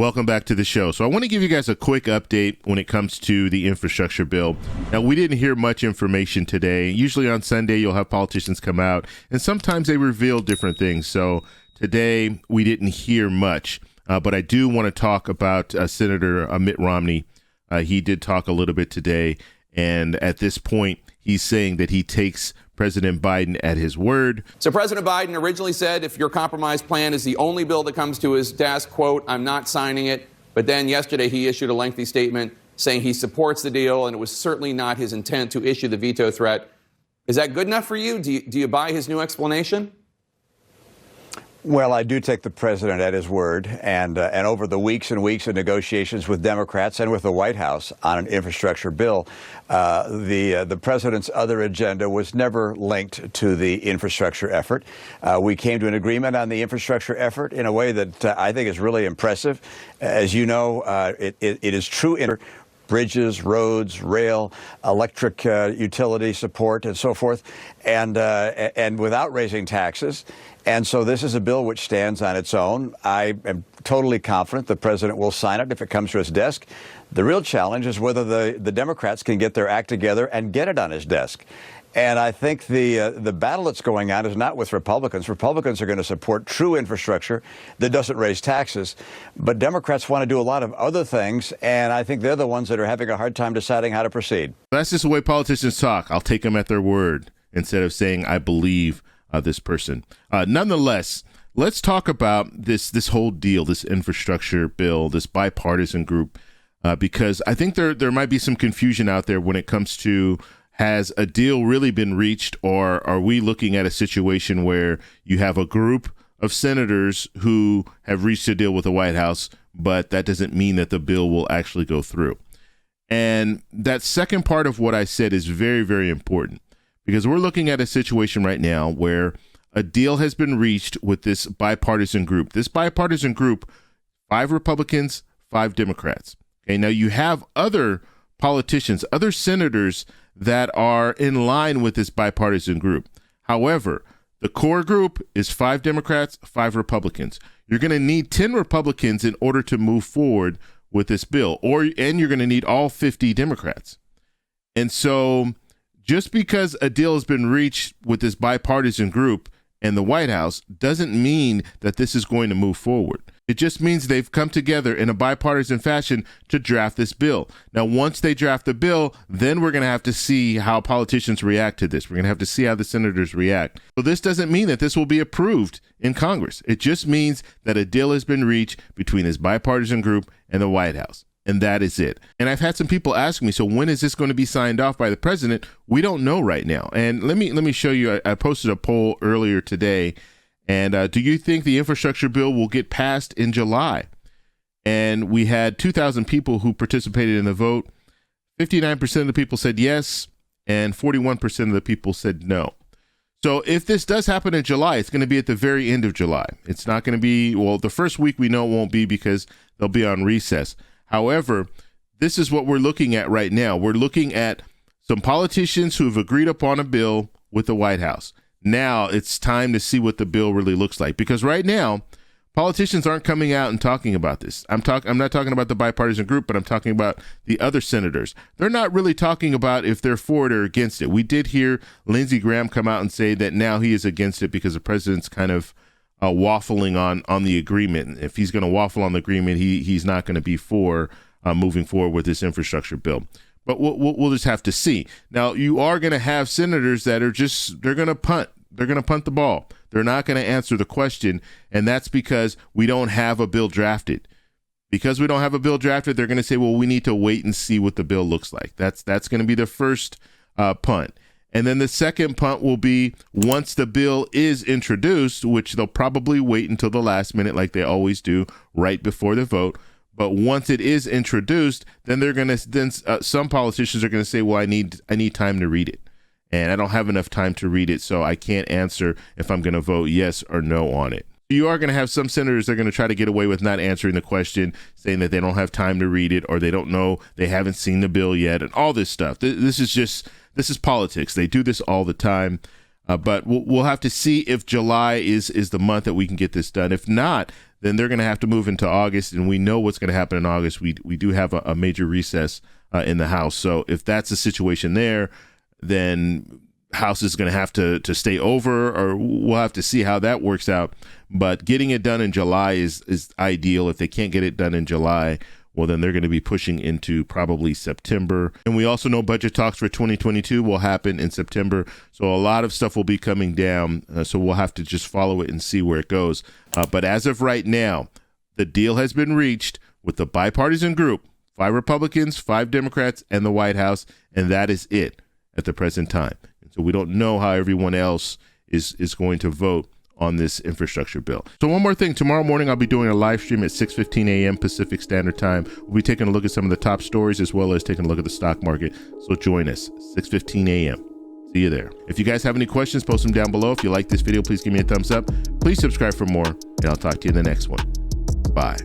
Welcome back to the show. So I want to give you guys a quick update when it comes to the infrastructure bill. Now, we didn't hear much information today. Usually on Sunday, you'll have politicians come out, and sometimes they reveal different things. So today, we didn't hear much. But I do want to talk about Senator Mitt Romney. He did talk a little bit today, and at this point, he's saying that he takes President Biden at his word. So President Biden originally said, if your compromise plan is the only bill that comes to his desk, quote, I'm not signing it. But then yesterday he issued a lengthy statement saying he supports the deal, and it was certainly not his intent to issue the veto threat. Is that good enough for you? Do you buy his new explanation? Well, I do take the president at his word, and over the weeks and weeks of negotiations with Democrats and with the White House on an infrastructure bill, the president's other agenda was never linked to the infrastructure effort. We came to an agreement on the infrastructure effort in a way that I think is really impressive. As you know, it is true bridges, roads, rail, electric utility support, and so forth, and without raising taxes. And so this is a bill which stands on its own. I am totally confident the president will sign it if it comes to his desk. The real challenge is whether the Democrats can get their act together and get it on his desk. And I think the battle that's going on is not with Republicans. Republicans are going to support true infrastructure that doesn't raise taxes. But Democrats want to do a lot of other things, and I think they're the ones that are having a hard time deciding how to proceed. That's just the way politicians talk. I'll take them at their word instead of saying, I believe this person. Nonetheless, let's talk about this whole deal, this infrastructure bill, this bipartisan group, because I think there might be some confusion out there when it comes to, has a deal really been reached, or are we looking at a situation where you have a group of senators who have reached a deal with the White House, but that doesn't mean that the bill will actually go through? And that second part of what I said is very, very important, because we're looking at a situation right now where a deal has been reached with this bipartisan group. This bipartisan group, 5 Republicans, 5 Democrats. Okay, now you have other politicians, other senators that are in line with this bipartisan group. However, the core group is 5 Democrats, 5 Republicans. You're going to need 10 Republicans in order to move forward with this bill, and you're going to need all 50 Democrats. And so just because a deal has been reached with this bipartisan group and the White House doesn't mean that this is going to move forward. It just means they've come together in a bipartisan fashion to draft this bill. Now, once they draft the bill, then we're going to have to see how politicians react to this. We're going to have to see how the senators react. So this doesn't mean that this will be approved in Congress. It just means that a deal has been reached between this bipartisan group and the White House. And that is it. And I've had some people ask me, so when is this going to be signed off by the president? We don't know right now. And let me show you. I posted a poll earlier today. And do you think the infrastructure bill will get passed in July? And we had 2,000 people who participated in the vote. 59% of the people said yes, and 41% of the people said no. So if this does happen in July, it's going to be at the very end of July. It's not going to be, well, the first week we know it won't be because they'll be on recess. However, this is what we're looking at right now. We're looking at some politicians who have agreed upon a bill with the White House. Now it's time to see what the bill really looks like, because right now politicians aren't coming out and talking about this. I'm not talking about the bipartisan group, but I'm talking about the other senators. They're not really talking about if they're for it or against it. We did hear Lindsey Graham come out and say that now he is against it because the president's kind of waffling on the agreement. If he's going to waffle on the agreement, he's not going to be for moving forward with this infrastructure bill. But we'll just have to see. Now, you are going to have senators that are they're going to punt. They're going to punt the ball. They're not going to answer the question, and that's because we don't have a bill drafted. Because we don't have a bill drafted, they're going to say, well, we need to wait and see what the bill looks like. That's going to be the first punt. And then the second punt will be once the bill is introduced, which they'll probably wait until the last minute like they always do right before the vote. But once it is introduced, then some politicians are going to say, well, I need time to read it. And I don't have enough time to read it, so I can't answer if I'm going to vote yes or no on it. You are going to have some senators that are going to try to get away with not answering the question, saying that they don't have time to read it, or they don't know, they haven't seen the bill yet, and all this stuff. This is politics. They do this all the time. But we'll have to see if July is the month that we can get this done. If not, then they're going to have to move into August, and we know what's going to happen in August. We do have a major recess in the House. So if that's the situation there, then House is going to have to stay over, or we'll have to see how that works out. But getting it done in July is ideal. If they can't get it done in July, well, then they're going to be pushing into probably September. And we also know budget talks for 2022 will happen in September. So a lot of stuff will be coming down. So we'll have to just follow it and see where it goes. But as of right now, the deal has been reached with the bipartisan group, 5 Republicans, 5 Democrats, and the White House. And that is it at the present time. And so we don't know how everyone else is going to vote on this infrastructure bill. So one more thing, tomorrow morning I'll be doing a live stream at 6:15 a.m. Pacific Standard Time. We'll be taking a look at some of the top stories as well as taking a look at the stock market. So join us, 6:15 a.m. See you there. If you guys have any questions, post them down below. If you like this video, please give me a thumbs up. Please subscribe for more, and I'll talk to you in the next one. Bye.